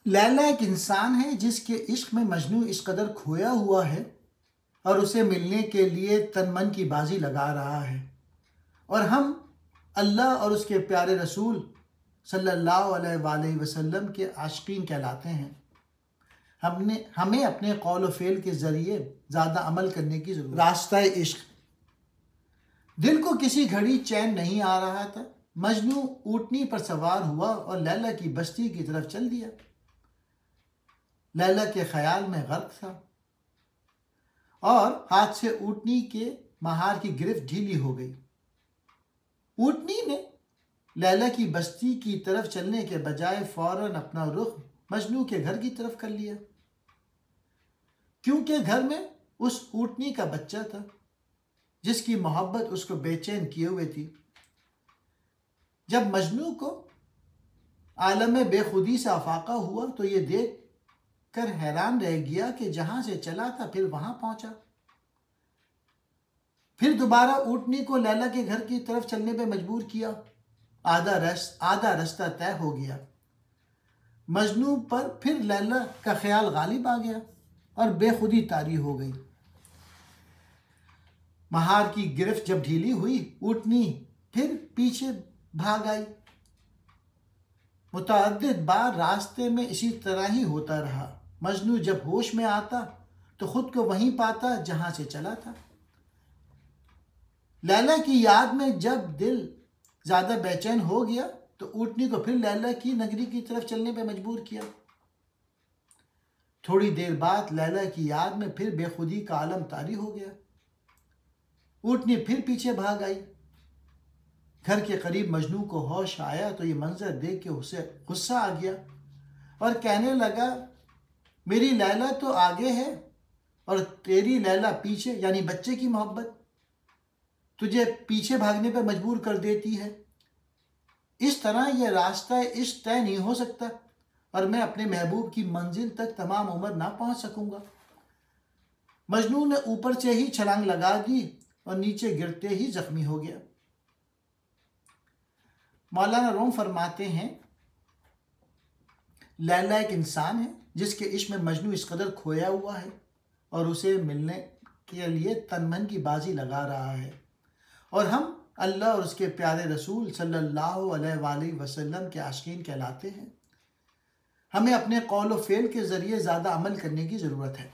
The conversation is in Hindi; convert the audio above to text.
लैला एक इंसान है जिसके इश्क में मजनू इस कदर खोया हुआ है और उसे मिलने के लिए तन मन की बाजी लगा रहा है। और हम अल्लाह और उसके प्यारे रसूल सल्लल्लाहु अलैहि वसल्लम के आशिकीन कहलाते हैं। हमें अपने कौल व फ़ेल के ज़रिए ज़्यादा अमल करने की ज़रूरत। रास्ता इश्क। दिल को किसी घड़ी चैन नहीं आ रहा था। मजनू ऊँटनी पर सवार हुआ और लैला की बस्ती की तरफ चल दिया। लैला के ख्याल में गर्क था और हाथ से ऊँटनी के महार की गिरफ्त ढीली हो गई। ऊँटनी ने लैला की बस्ती की तरफ चलने के बजाय फौरन अपना रुख मजनू के घर की तरफ कर लिया, क्योंकि घर में उस ऊँटनी का बच्चा था जिसकी मोहब्बत उसको बेचैन किए हुए थी। जब मजनू को आलम में बेखुदी से अफाका हुआ तो ये देख कर हैरान रह गया कि जहां से चला था फिर वहां पहुंचा। फिर दोबारा ऊँटनी को लैला के घर की तरफ चलने पे मजबूर किया। आधा रास्ता तय हो गया। मजनू पर फिर लैला का ख्याल गालिब आ गया और बेखुदी तारी हो गई। महार की गिरफ्त जब ढीली हुई, ऊँटनी फिर पीछे भाग आई। मुतअद्दिद बार रास्ते में इसी तरह ही होता रहा। मजनू जब होश में आता तो खुद को वहीं पाता जहां से चला था। लैला की याद में जब दिल ज्यादा बेचैन हो गया तो ऊँटनी को फिर लैला की नगरी की तरफ चलने पर मजबूर किया। थोड़ी देर बाद लैला की याद में फिर बेखुदी का आलम तारी हो गया। ऊँटनी फिर पीछे भाग आई। घर के करीब मजनू को होश आया तो ये मंजर देख के उसे गुस्सा आ गया और कहने लगा, मेरी लैला तो आगे है और तेरी लैला पीछे, यानी बच्चे की मोहब्बत तुझे पीछे भागने पर मजबूर कर देती है। इस तरह यह रास्ता इश्क तय नहीं हो सकता और मैं अपने महबूब की मंजिल तक तमाम उम्र ना पहुंच सकूंगा। मजनू ने ऊपर से ही छलांग लगा दी और नीचे गिरते ही जख्मी हो गया। मौलाना रूम फरमाते हैं, लैला एक इंसान है जिसके इश्क में मजनू इस कदर खोया हुआ है और उसे मिलने के लिए तन मन की बाजी लगा रहा है। और हम अल्लाह और उसके प्यारे रसूल सल्लल्लाहु अलैहि वसल्लम के आशिकीन कहलाते हैं। हमें अपने कौल व फ़ेल के ज़रिए ज़्यादा अमल करने की ज़रूरत है।